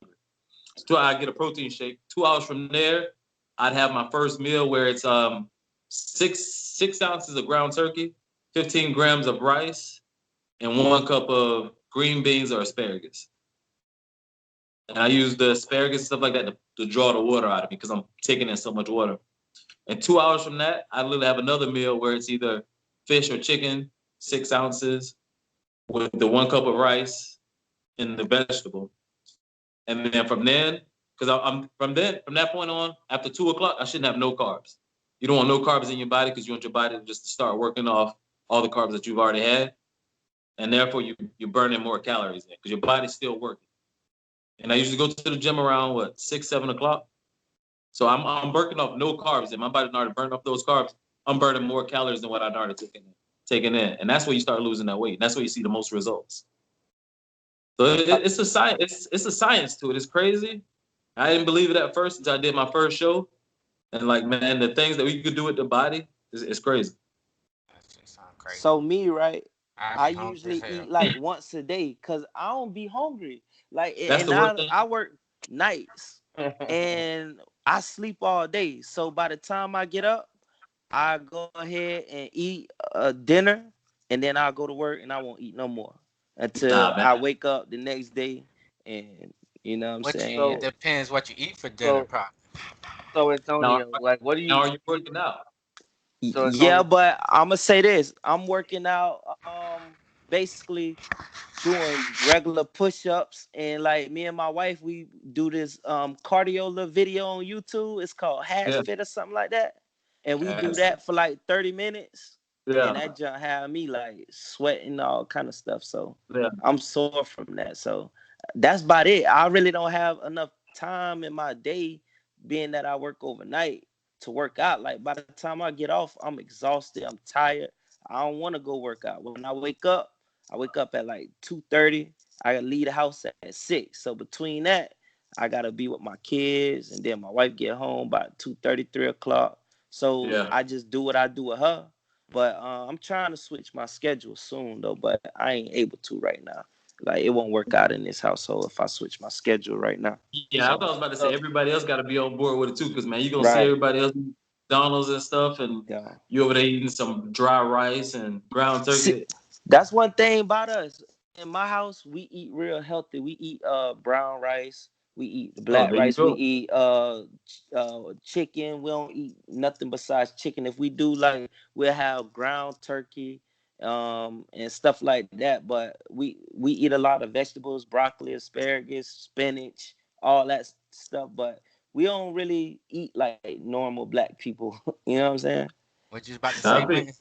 So I get a protein shake. 2 hours from there, I'd have my first meal where it's six ounces of ground turkey, 15 grams of rice, and 1 cup of green beans or asparagus. And I use the asparagus and stuff like that to draw the water out of me because I'm taking in so much water. And 2 hours from that, I literally have another meal where it's either fish or chicken, 6 ounces, with the 1 cup of rice and the vegetable. And then from then, because I'm from that point on, after 2 o'clock, I shouldn't have no carbs. You don't want no carbs in your body because you want your body to just start working off all the carbs that you've already had. And therefore you're burning more calories in because your body's still working. And I usually go to the gym around what 6, 7 o'clock. So I'm working off no carbs, and my body already burned off those carbs. I'm burning more calories than what I started taking in, and that's where you start losing that weight. And that's where you see the most results. So it's a science. It's a science to it. It's crazy. I didn't believe it at first until I did my first show, and like, man, the things that we could do with the body is crazy. That shit sound crazy. So me, right? I I be hungry as usually hell. eat like once a day because I don't be hungry. Like, That's and the worst thing. I work nights and I sleep all day. So by the time I get up, I go ahead and eat dinner, and then I'll go to work and I won't eat no more until Nah, man. I wake up the next day. And you know what I'm What you saying? it depends what you eat for dinner, so probably. so Now, Antonio, like, what do now are you? you working out? So Yeah, Antonio, but I'm gonna say this: I'm working out, basically doing regular push-ups, and like me and my wife, we do this cardio little video on YouTube. It's called Hash Yeah, Fit or something like that, and we do yes, that for like 30 minutes, and yeah, that junk have me like sweating all kind of stuff. So yeah. I'm sore from that. So that's about it. I really don't have enough time in my day, being that I work overnight, to work out. Like by the time I get off, I'm exhausted. I'm tired. I don't want to go work out. When I wake up at like 2:30. I leave the house at 6. So between that, I gotta be with my kids, and then my wife get home by 2:30, 3 o'clock. So Yeah. I just do what I do with her. But I'm trying to switch my schedule soon though, but I ain't able to right now. Like it won't work out in this household if I switch my schedule right now. Yeah, I So was about to say so, everybody else got to be on board with it too, because man, you're gonna see right, everybody else eat McDonald's and stuff, and yeah. you over there eating some dry rice and ground See, turkey. that's one thing about us. In my house, we eat real healthy. We eat brown rice. We eat the Oh, black there you rice. We go. eat chicken. We don't eat nothing besides chicken. If we do, like, we'll have ground turkey and stuff like that. But we eat a lot of vegetables, broccoli, asparagus, spinach, all that stuff. But we don't really eat like normal black people. You know what I'm saying? What you about to I say, think Wayne?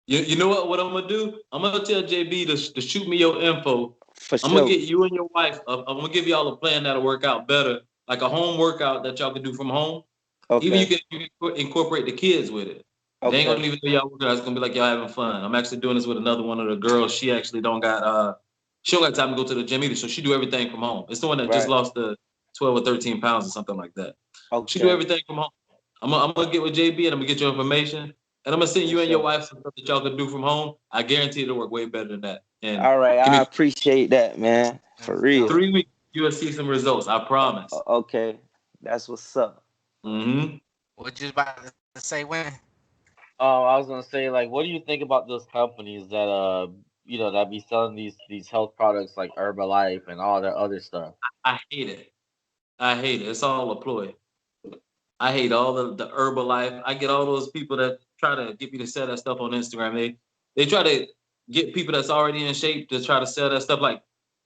you know what I'm gonna do? I'm gonna tell JB to shoot me your info. For I'm gonna sure. get you and your wife. I'm gonna give y'all a plan that'll work out better, like a home workout that y'all can do from home. Even Okay. you can incorporate the kids with it. They ain't Okay. gonna even know y'all working out. It's gonna be like y'all having fun. I'm actually doing this with another one of the girls. She actually don't got she don't got time to go to the gym either, so she do everything from home. It's the one that just Right. lost the 12 or 13 pounds or something like that. She do Okay. everything from home. I'm gonna get with JB and I'm gonna get your information, and I'm gonna send For you and your sure. wife some stuff that y'all can do from home. I guarantee it'll work way better than that. And All right. give I me appreciate that, man. For Let's real. go. 3 weeks, you'll see some results. I promise. Okay. That's what's up. Mm-hmm. What you about to say, Wayne? I was gonna say, like, what do you think about those companies that that be selling these health products like Herbalife and all that other stuff? I hate it. I hate it. It's all a ploy. I hate all the Herbalife. I get all those people that try to get me to sell that stuff on Instagram. They try to get people that's already in shape to try to sell that stuff. Like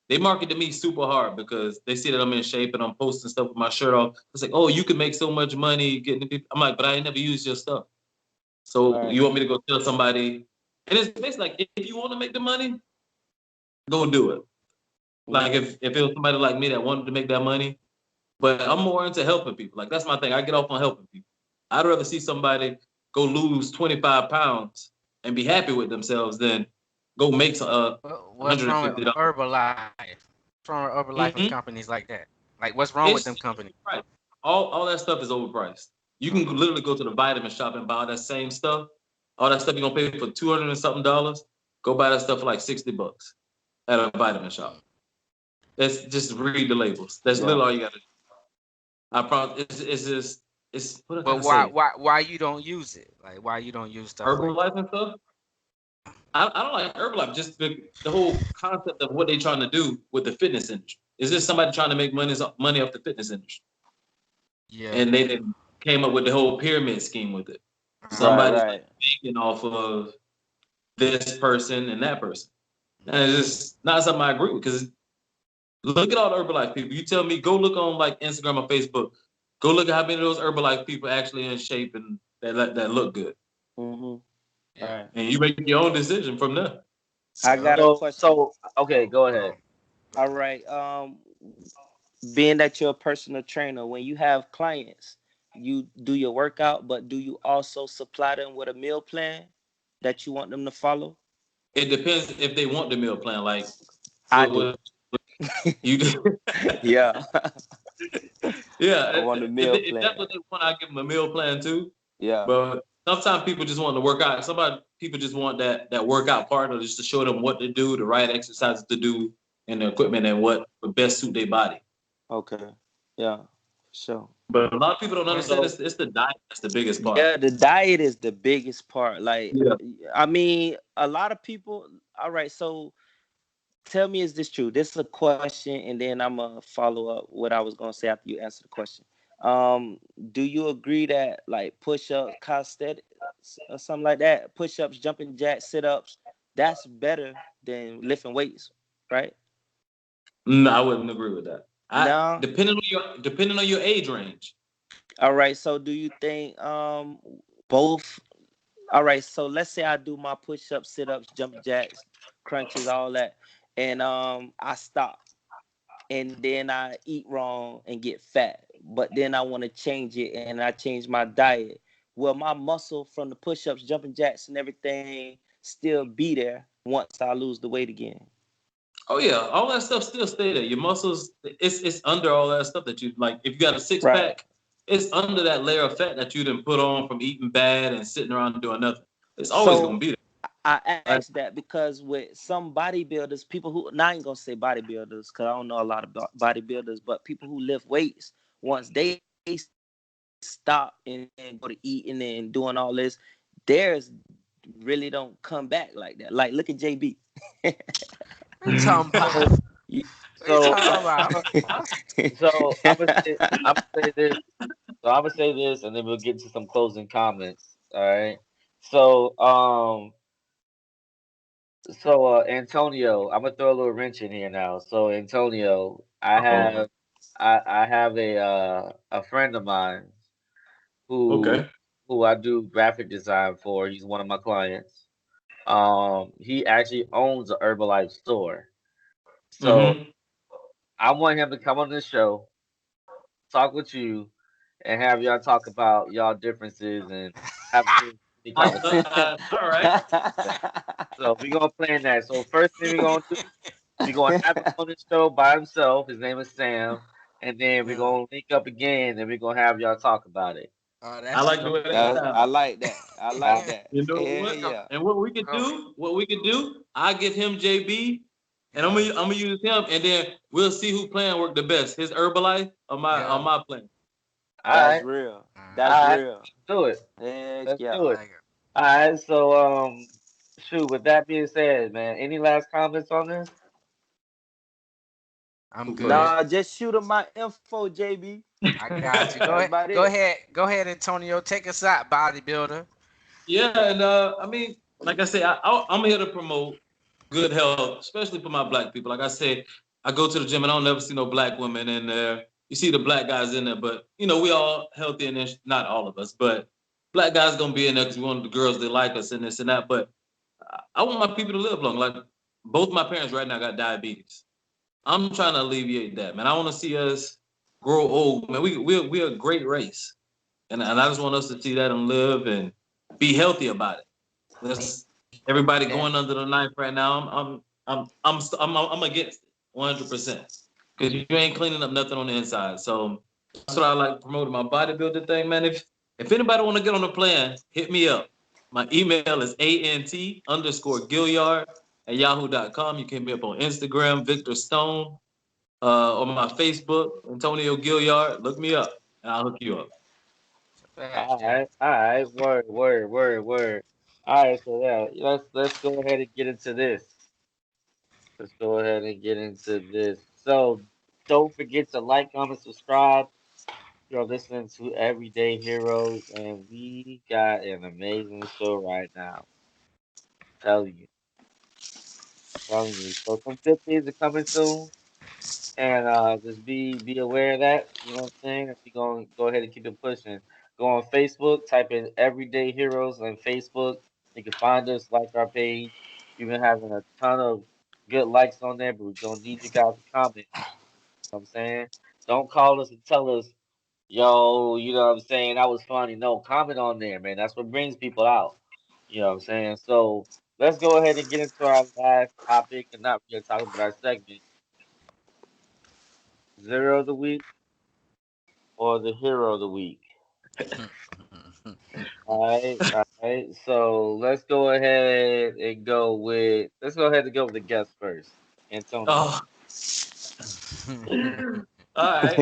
they market to me super hard because they see that I'm in shape and I'm posting stuff with my shirt off. It's like, oh, you can make so much money getting people. I'm like, but I ain't never used your stuff. So Right. you want me to go tell somebody? And it's basically like if you want to make the money, go do it. Like Hmm. if it was somebody like me that wanted to make that money, but I'm more into helping people. Like that's my thing. I get off on helping people. I'd rather see somebody go lose 25 pounds and be happy with themselves than go make some What's wrong with $150. Herbalife? What's wrong with Herbalife and Mm-hmm. companies like that? Like, what's wrong with It's them companies? right. All that stuff is overpriced. You can Uh-huh. literally go to the vitamin shop and buy all that same stuff. All that stuff you're gonna pay for 200 and something dollars. Go buy that stuff for like $60 at a vitamin shop. That's just read the labels. That's Yeah. literally all you gotta do. I promise. It's just it's what can But I why say? why why you don't use it? Like, why you don't use stuff like that? Herbalife and stuff. I don't like Herbalife. Just the whole concept of what they're trying to do with the fitness industry. Is this somebody trying to make money off the fitness industry? Yeah. And they then came up with the whole pyramid scheme with it. Right. Somebody's like Right. making off of this person and that person. And it's just not something I agree with because look at all the Herbalife people. You tell me, go look on like Instagram or Facebook. Go look at how many of those Herbalife people actually in shape and that look good. Hmm. Yeah. Right. And you make your own decision from there. I Yep. got a question. So okay, go ahead. All right. Being that you're a personal trainer, when you have clients, you do your workout, but do you also supply them with a meal plan that you want them to follow? It depends if they want the meal plan. Like I what, do. what you do. Yeah. Yeah, I want a meal if that's plan. what they want, I give them a meal plan too. Yeah. But sometimes people just want to work out. Somebody people just want that workout partner just to show them what to do, the right exercises to do, and the equipment and what would best suit their body. Okay. Yeah. Sure. But a lot of people don't understand So it's the diet that's the biggest part. Yeah, the diet is the biggest part. Like, Yeah. I mean, a lot of people. All right, so tell me, is this true? This is a question, and then I'm gonna follow up what I was gonna say after you answer the question. Do you agree that like push-ups, calisthenics, or something like that, push-ups, jumping jacks, sit-ups, that's better than lifting weights, right? No, I wouldn't agree with that. I No. depending on your age range. All right. So do you think both? All right, so let's say I do my push-ups, sit-ups, jump jacks, crunches, all that, and I stop, and then I eat wrong and get fat, but then I want to change it and I change my diet. Will my muscle from the push-ups, jumping jacks, and everything still be there once I lose the weight again? Oh yeah, all that stuff still stay there. Your muscles, it's under all that stuff that you like. If you got a six Right. pack, it's under that layer of fat that you didn't put on from eating bad and sitting around doing nothing. It's always gonna So be there. I right. asked that because with some bodybuilders, people who, now I ain't gonna say bodybuilders because I don't know a lot of bodybuilders, but people who lift weights, once they stop and go to eating and doing all this, theirs really don't come back like that. Like, look at JB. What you talking about? So You- What you so talking about? I'm gonna say this. So I'm gonna say this, and then we'll get to some closing comments. All right. So Antonio, I'm gonna throw a little wrench in here now. So Antonio, Uh-oh. I have a friend of mine who Okay. I do graphic design for. He's one of my clients. He actually owns a Herbalife store. So Mm-hmm. I want him to come on this show, talk with you, and have y'all talk about y'all differences and have a little funny conversation. All right. Yeah. So we're gonna plan that. So first thing we're gonna do, we're gonna have him on the show by himself. His name is Sam, and then we're Yeah. gonna link up again, and we're gonna have y'all talk about it. Oh, I that's like the cool. way that I sounds. like that. I Uh, like that. You know Hell what? Go, yeah. And what we could go. do, I give him JB, and Yeah. I'm gonna use him, and then we'll see who plan work the best. His Herbalife or Yeah. my plan. all That's right, real. That's all right, real. do it. Heck Let's yeah. do I it. like it. All right. So shoot. With that being said, man, any last comments on this? I'm good. Nah, just shoot him my info, JB. I got you. Go That's ahead. about Go it. ahead. Go ahead, Antonio. Take us out, bodybuilder. Yeah, and I mean, like I said, I'm here to promote good health, especially for my black people. Like I said, I go to the gym and I don't never see no black women in there. You see the black guys in there, but we all healthy in this. Not all of us, but black guys gonna be in there because we want the girls that like us and this and that. But I want my people to live long. Like both my parents right now got diabetes. I'm trying to alleviate that, man. I want to see us grow old, man. We're a great race, and I just want us to see that and live and be healthy about it. Let's everybody Yeah. going under the knife right now. I'm against it 100% because you ain't cleaning up nothing on the inside. So that's what I like promoting my bodybuilding thing, man. If anybody want to get on the plan, hit me up. My email is ant_Gilliard@yahoo.com. You can hit me up on Instagram, Victor Stone, on my Facebook, Antonio Gilliard. Look me up, and I'll hook you up. All right, all right, word. All right, so yeah, let's go ahead and get into this. Let's go ahead and get into this. So don't forget to like, comment, subscribe. You're listening to Everyday Heroes, and we got an amazing show right now. Telling you, telling you. So some good things are coming soon, and just be aware of that. You know what I'm saying? We're gonna go ahead and keep it pushing. Go on Facebook, type in Everyday Heroes on Facebook. You can find us, like our page. We've been having a ton of good likes on there, but we're gonna need you guys to comment. You know what I'm saying? Don't call us and tell us yo, you know what I'm saying? That was funny. No, comment on there, man. That's what brings people out. You know what I'm saying? So let's go ahead and get into our last topic, and not really talk about our segment. Zero of the week or the hero of the week. All right. So let's go ahead and go with the guest first. Antonio. Oh, all right.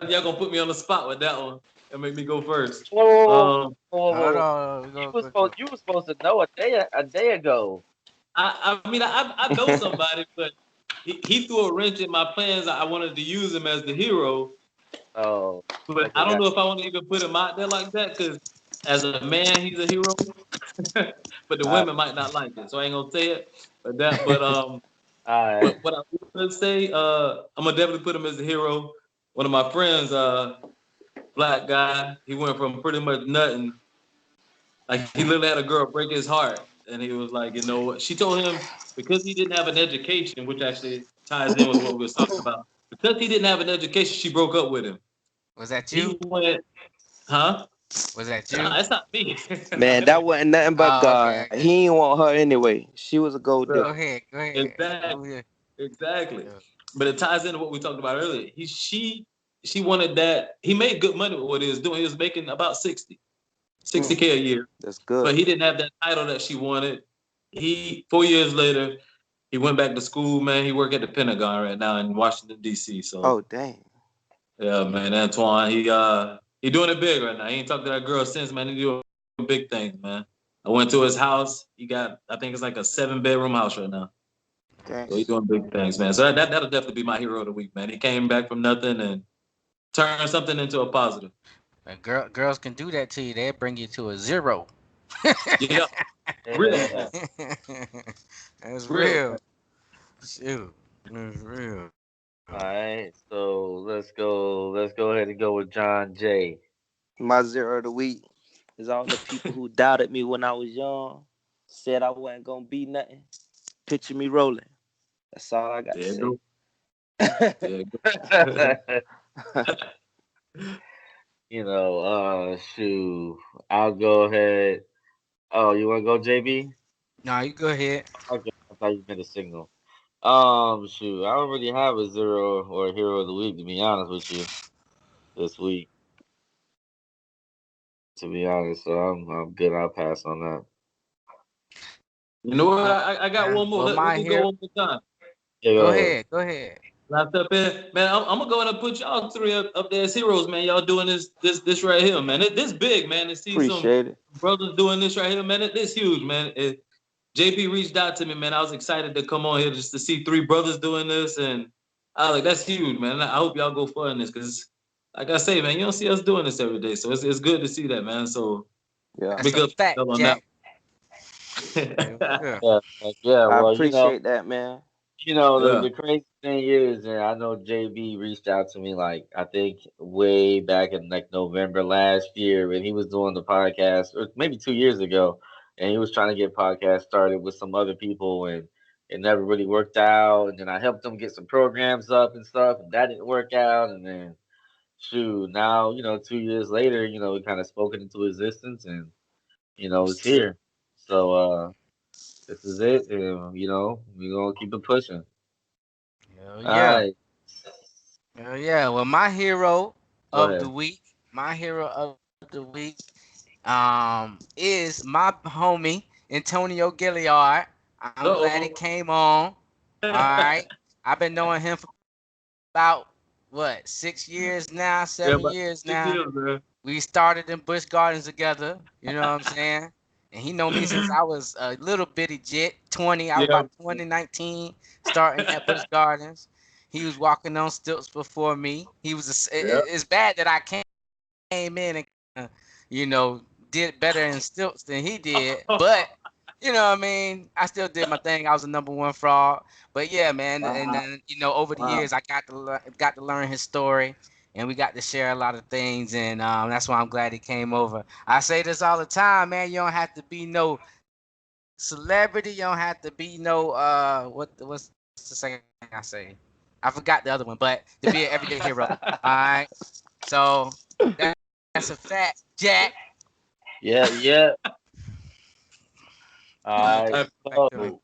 Y'all gonna put me on the spot with that one and make me go first. Whoa, Um, whoa, Hold whoa. on. You were supposed to know a day ago. I mean, I know somebody, but he threw a wrench in my plans. I wanted to use him as the hero, Oh, but okay, I don't got know if I want to even put him out there like that because as a man, he's a hero, but the all women might not like it, so I ain't gonna say it. right. What I would say, I'm gonna definitely put him as the hero. One of my friends, black guy, he went from pretty much nothing. Like he literally had a girl break his heart, and he was like, you know what? She told him because he didn't have an education, which actually ties in with what we were talking about. Because he didn't have an education, she broke up with him. Was that you? He went, huh? Was that Nah, you? that's not me. Man, that wasn't nothing but Oh, okay. God. He ain't want her anyway. She was a gold Bro, Go digger. ahead. Go ahead. exactly, Go ahead. exactly. Yeah. But it ties into what we talked about earlier. She wanted that. He made good money with what he was doing. He was making about 60K a year, That's but good. he didn't have that title that she wanted. He 4 years later, he went back to school. Man, he worked at the Pentagon right now in Washington D.C. So Oh, dang. yeah, man, Antoine, he doing it big right now. He ain't talked to that girl since, man. He doing big things, man. I went to his house. He got, I think it's like a 7 bedroom house right now. Dang. So he's doing big things, man. So that'll definitely be my hero of the week, man. He came back from nothing and turned something into a positive. Girls can do that to you. They bring you to a zero. Yeah, real, Yeah. That's real. real. Shoot, that's real. All right. So let's go. Let's go ahead and go with John J. My zero of the week is all the people who doubted me when I was young, said I wasn't gonna be nothing. Picture me rolling. That's all I got to There you say. go. There you go. Shoot. I'll go ahead. Oh, you want to go, JB? No, you go ahead. Okay, I thought you meant a signal. Shoot, I don't really have a zero or a hero of the week to be honest with you this week. To be honest, so I'm good. I'll pass on that. You know what? Uh, I got one more. well, Let my me go hero. one more time. Yeah, Go go ahead. ahead. Go ahead. Last up in, man. I'm gonna go ahead and put y'all three up there as heroes, man. Y'all doing this right here, man. This big, man. To see some Appreciate it. brothers doing this right here, man. This huge, man. JP reached out to me, man. I was excited to come on here just to see three brothers doing this, and I was like, that's huge, man. I hope y'all go far in this, cause like I say, man, you don't see us doing this every day, so it's good to see that, man. So Yeah. That's big a up to fact, y'all on that. Jack. Yeah. Yeah, yeah. I Well, appreciate that, man. the Yeah, crazy thing is, and I know JB reached out to me like I think way back in like November last year when he was doing the podcast, or maybe 2 years ago, and he was trying to get podcast started with some other people, and it never really worked out. And then I helped him get some programs up and stuff, and that didn't work out. And then shoot, now 2 years later, we kind of spoken into existence, and it's here. So this is it, and we're gonna keep it pushing. Hell All yeah. right. Hell yeah. Well, my hero Go of the ahead. week, my hero of the week, is my homie Antonio Gilliard. I'm glad he uh came on. All oh. right. I've been knowing him for about what 6 years now, Yeah, seven but years six now. years, man. We started in Busch Gardens together. You know what I'm saying? And he know me since I was a little bitty jit, 20. I was Yeah. about 2019, starting at Busch Gardens. He was walking on stilts before me. He was. Yeah. It's bad that I came in and you know did better in stilts than he did, but I mean, I still did my thing. I was a number one fraud. But yeah, man, and Wow. then over the Wow. years, I got to learn his story, and we got to share a lot of things, and that's why I'm glad he came over. I say this all the time, man. You don't have to be no celebrity. You don't have to be no what's the second thing I say? I forgot the other one, but to be an everyday hero. All right. So that's a fact, Jack. Yeah, yeah. All right. I- So,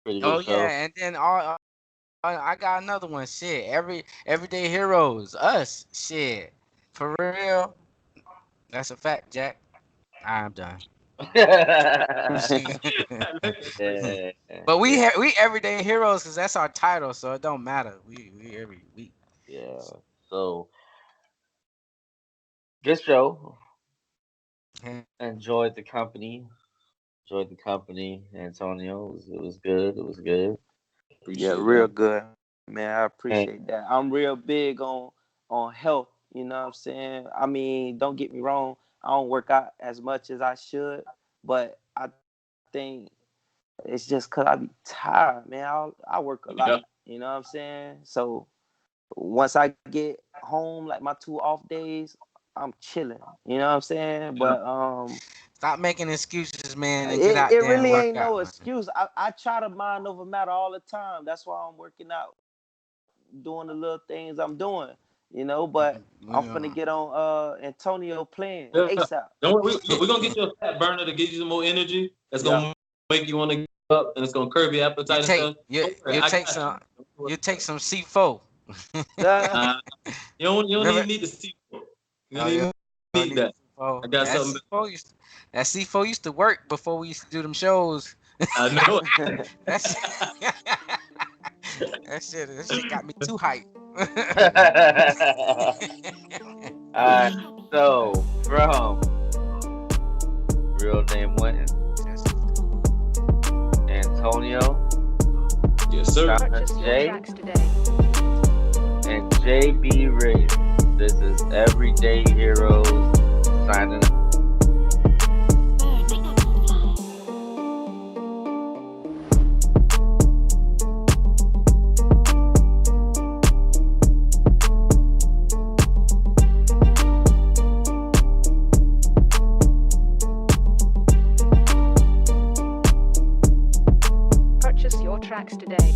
pretty Oh good show. yeah, and then I got another one. Shit, everyday heroes, us. Shit, for real. That's a fact, Jack. I'm done. Yeah, But yeah, we everyday heroes because that's our title, so it don't matter. We every week. yeah. So, good show. Yeah. Enjoyed the company. Enjoyed the company, Antonio. It was good. It was good. Yeah, Appreciate real that. good, man. I And appreciate that. I'm real big on health. You know what I'm saying? I mean, don't get me wrong. I don't work out as much as I should, but I think it's just cause I be tired, man. I work a lot. Yeah. You know what I'm saying? So once I get home, like my 2 off days, I'm chilling. You know what I'm saying? Yeah. But Stop making excuses, man, and get it out there and really work ain't out, no man. excuse. I try to mind over matter all the time. That's why I'm working out, doing the little things I'm doing, but I'm finna Yeah. get on Antonio playing Yeah. ASAP. Don't worry, we're gonna get you a fat burner to give you some more energy. That's Yeah. gonna make you want to get up, and it's gonna curb your You appetite and take stuff. you Don't worry, you I take got some you. you take some C4. Uh, You don't Remember? even need the sequel. You Oh, don't you even don't need need that. I C4. got something. That C4 used to work before we used to do them shows. I know. That's that shit got me too hyped. all right. So, from real name Winton, Antonio, Yes, sir. China Purchase your J, tracks today. and JB Ray. This is Everyday Heroes signing out. Purchase your tracks today.